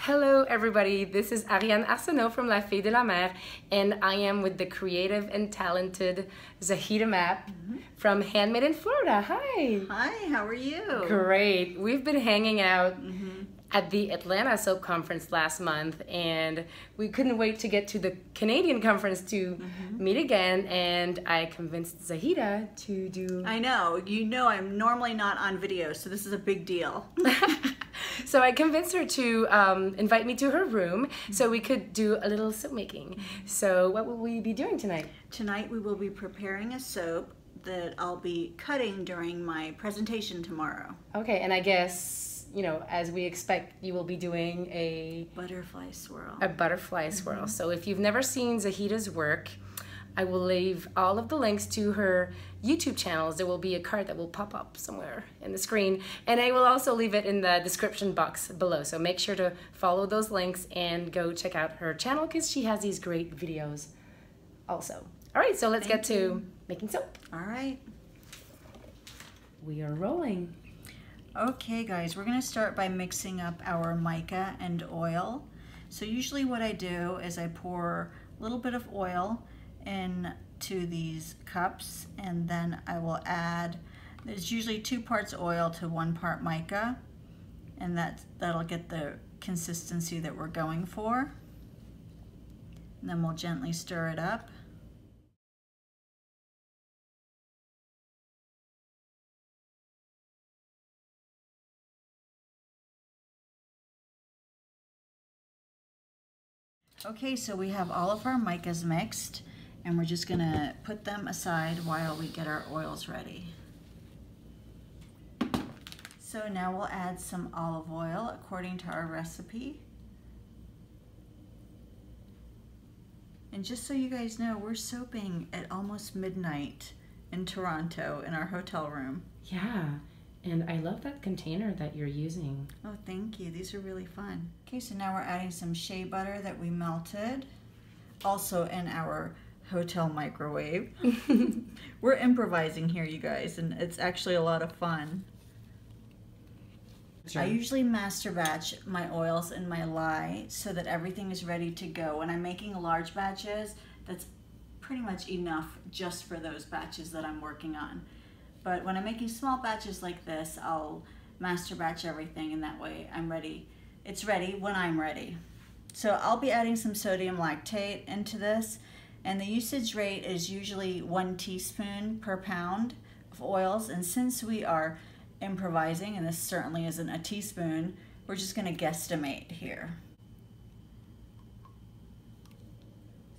Hello everybody, this is Ariane Arsenault from La Fée de la Mer, and I am with the creative and talented Zahida from Handmade in Florida. Hi! Hi, how are you? Great. We've been hanging out at the Atlanta Soap Conference last month, and we couldn't wait to get to the Canadian conference to meet again, and I convinced Zahida to do... I know. You know I'm normally not on video, so this is a big deal. So I convinced her to invite me to her room so we could do a little soap making. So what will we be doing tonight? Tonight we will be preparing a soap that I'll be cutting during my presentation tomorrow. Okay, and I guess, you know, as we expect, you will be doing a... Butterfly swirl. A butterfly swirl. So if you've never seen Zahida's work, I will leave all of the links to her YouTube channels. There will be a card that will pop up somewhere in the screen, and I will also leave it in the description box below. So make sure to follow those links and go check out her channel because she has these great videos also. All right, so let's get to making soap. All right. We are rolling. Okay guys, we're gonna start by mixing up our mica and oil. So usually what I do is I pour a little bit of oil into these cups, and then I will add, there's usually 2 parts oil to 1 part mica, and that'll get the consistency that we're going for. And then we'll gently stir it up. Okay, so we have all of our micas mixed, and we're just gonna put them aside while we get our oils ready. So now we'll add some olive oil according to our recipe. And just so you guys know, we're soaping at almost midnight in Toronto in our hotel room. Yeah, and I love that container that you're using. Oh, thank you. These are really fun. Okay, so now we're adding some shea butter that we melted, also in our hotel microwave. We're improvising here, you guys, and it's actually a lot of fun. Sure. I usually master batch my oils and my lye so that everything is ready to go. When I'm making large batches, that's pretty much enough just for those batches that I'm working on. But when I'm making small batches like this, I'll master batch everything, and that way I'm ready. It's ready when I'm ready. So I'll be adding some sodium lactate into this, and the usage rate is usually 1 teaspoon per pound of oils. And since we are improvising, and this certainly isn't a teaspoon, we're just gonna guesstimate here.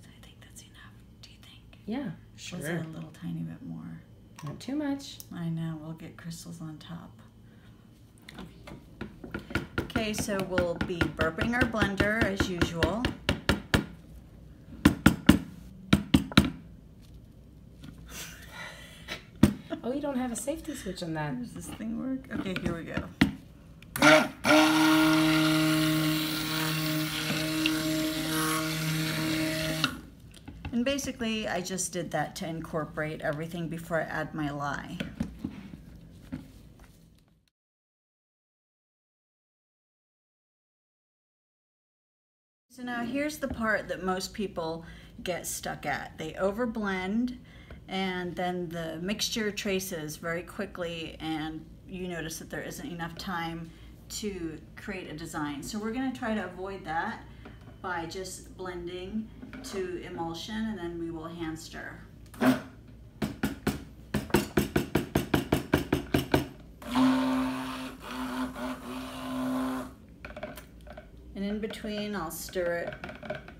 So I think that's enough. Do you think? Yeah, sure. Was it a little tiny bit more? Not too much. I know, we'll get crystals on top. Okay, so we'll be burping our blender as usual. Oh, you don't have a safety switch on that. Does this thing work? Okay, here we go. And basically, I just did that to incorporate everything before I add my lye. So now here's the part that most people get stuck at. They overblend, and then the mixture traces very quickly, and you notice that there isn't enough time to create a design. So we're going to try to avoid that by just blending to emulsion, and then we will hand stir. And in between, I'll stir it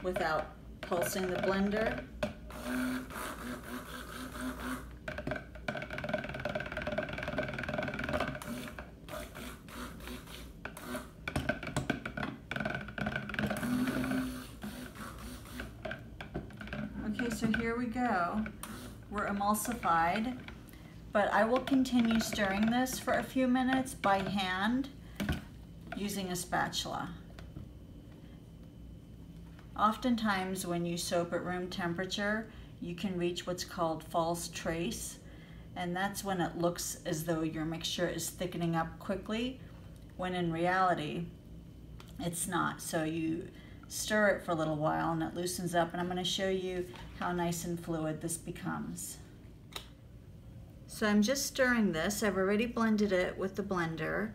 without pulsing the blender. Okay, so here we go. We're emulsified, but I will continue stirring this for a few minutes by hand using a spatula. Oftentimes when you soap at room temperature, you can reach what's called false trace, and that's when it looks as though your mixture is thickening up quickly, when in reality it's not. So you stir it for a little while and it loosens up, and I'm going to show you how nice and fluid this becomes. So I'm just stirring this. I've already blended it with the blender,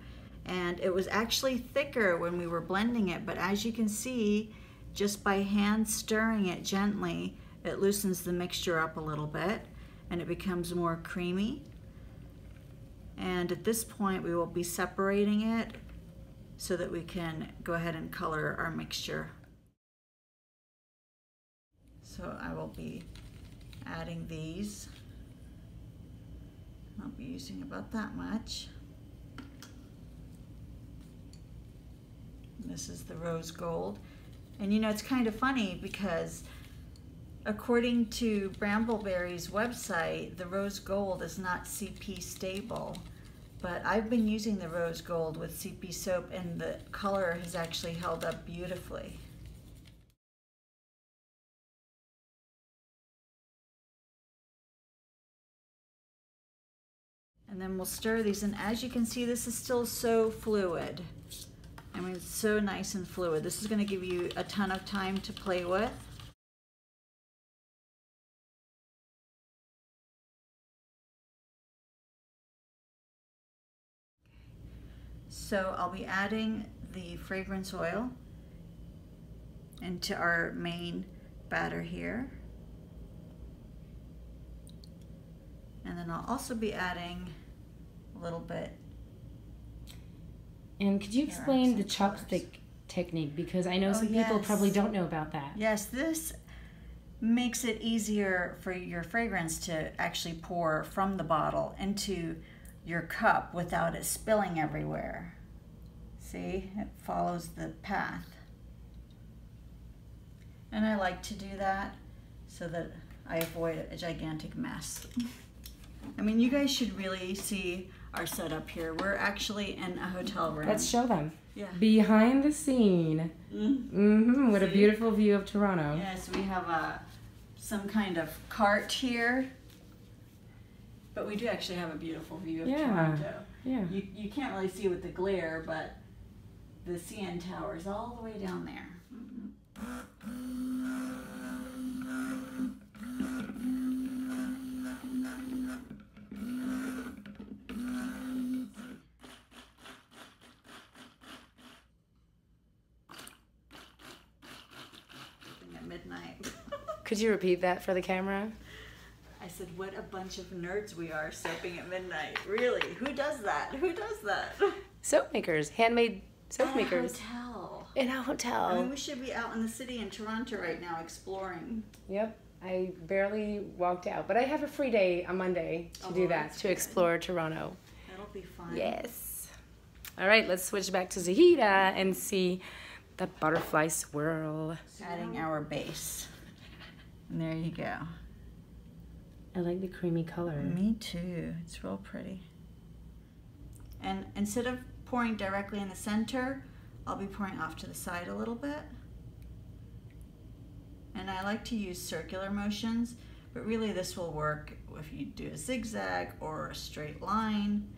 and it was actually thicker when we were blending it, but as you can see, just by hand stirring it gently, it loosens the mixture up a little bit and it becomes more creamy. And at this point we will be separating it so that we can go ahead and color our mixture. So I will be adding these. I'll be using about that much. This is the rose gold. And you know, it's kind of funny because according to Brambleberry's website, the rose gold is not CP stable. But I've been using the rose gold with CP soap and the color has actually held up beautifully. And then we'll stir these, and as you can see, this is still so fluid. I mean, it's so nice and fluid. This is going to give you a ton of time to play with. So I'll be adding the fragrance oil into our main batter here. And then I'll also be adding a little bit. And could you explain the chopstick technique? Because I know some people probably don't know about that. Yes, this makes it easier for your fragrance to actually pour from the bottle into your cup without it spilling everywhere. See, it follows the path. And I like to do that so that I avoid a gigantic mess. I mean, you guys should really see our setup here. We're actually in a hotel room. Let's show them. Yeah. Behind the scene. Mm-hmm. What a beautiful view of Toronto. Yes, we have some kind of cart here. But we do actually have a beautiful view of Toronto. Yeah. You can't really see with the glare, but the CN Tower is all the way down there. At midnight. Could you repeat that for the camera? I said, what a bunch of nerds we are soaping at midnight. Really? Who does that? Who does that? Soap makers. Handmade soap makers. At a hotel. In a hotel. I mean, we should be out in the city in Toronto right now exploring. Yep. I barely walked out, but I have a free day on Monday to do that, to explore Toronto. That'll be fun. Yes. All right, let's switch back to Zahida and see the butterfly swirl. Adding our base. And there you go. I like the creamy color. Me too. It's real pretty. And instead of pouring directly in the center, I'll be pouring off to the side a little bit. And I like to use circular motions, but really this will work if you do a zigzag or a straight line.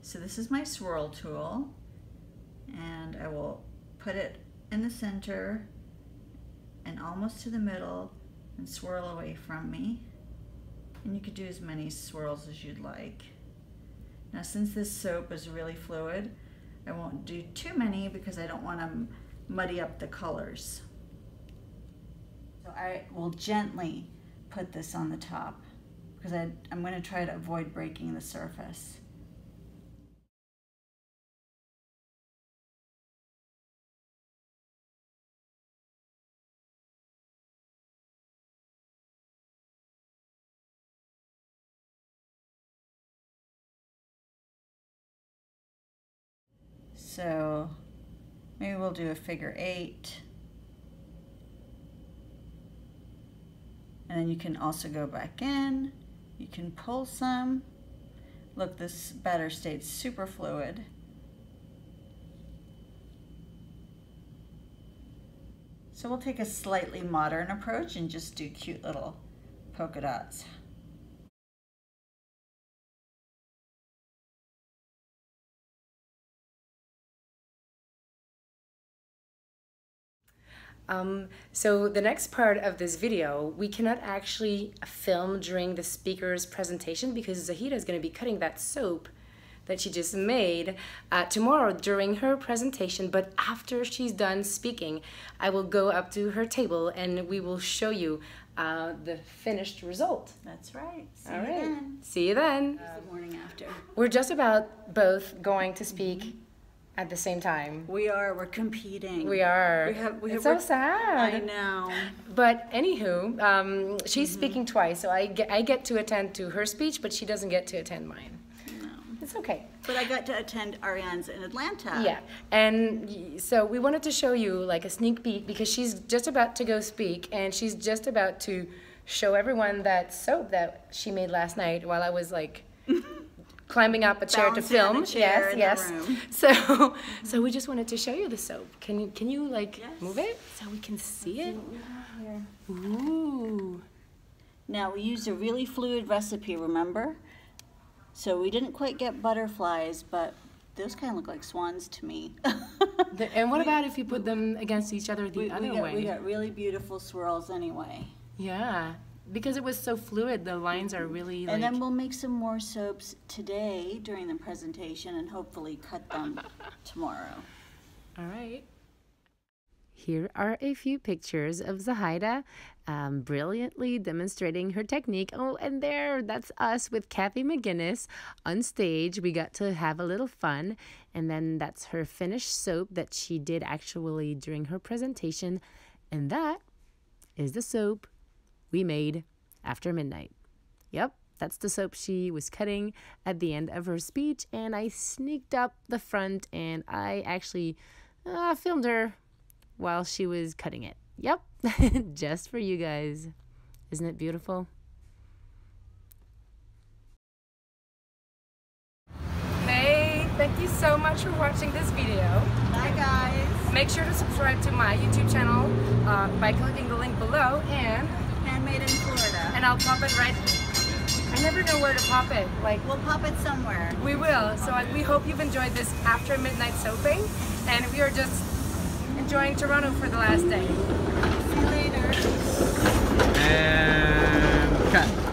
So this is my swirl tool, and I will put it in the center and almost to the middle and swirl away from me. And you could do as many swirls as you'd like. Now, since this soap is really fluid, I won't do too many because I don't want to muddy up the colors. So I will gently put this on the top because I'm going to try to avoid breaking the surface. So maybe we'll do a figure 8. And then you can also go back in. You can pull some. Look, this batter stayed super fluid. So we'll take a slightly modern approach and just do cute little polka dots. So the next part of this video, we cannot actually film during the speaker's presentation because Zahida is going to be cutting that soap that she just made tomorrow during her presentation. But after she's done speaking, I will go up to her table and we will show you the finished result. That's right. See All you right. then. See you then. The morning after. We're just about both going to speak at the same time. We're competing. We are. It's so sad. I know. But anywho, she's speaking twice, so I get to attend to her speech, but she doesn't get to attend mine. No. It's okay. But I got to attend Ariane's in Atlanta. Yeah, and so we wanted to show you like a sneak peek because she's just about to go speak, and she's just about to show everyone that soap that she made last night while I was like climbing up a chair to film. Yes. So we just wanted to show you the soap. Can you like move it so we can see it? Ooh. Now we used a really fluid recipe, remember? So we didn't quite get butterflies, but those kind of look like swans to me. And what about if you put them against each other the other way? We got really beautiful swirls anyway. Yeah. Because it was so fluid, the lines are really like... And then we'll make some more soaps today during the presentation and hopefully cut them tomorrow. All right. Here are a few pictures of Zahida brilliantly demonstrating her technique. Oh, and that's us with Kathy McGinnis on stage. We got to have a little fun. And then that's her finished soap that she did actually during her presentation. And that is the soap we made after midnight. Yep, that's the soap she was cutting at the end of her speech, and I sneaked up the front and I actually filmed her while she was cutting it. Yep, just for you guys. Isn't it beautiful? Hey, thank you so much for watching this video. Bye guys. Make sure to subscribe to my YouTube channel by clicking the link below, and Handmade in Florida. And I'll pop it right. I never know where to pop it. Like we'll pop it somewhere. We will. So we hope you've enjoyed this after midnight soaping, and we are just enjoying Toronto for the last day. See you later. And cut.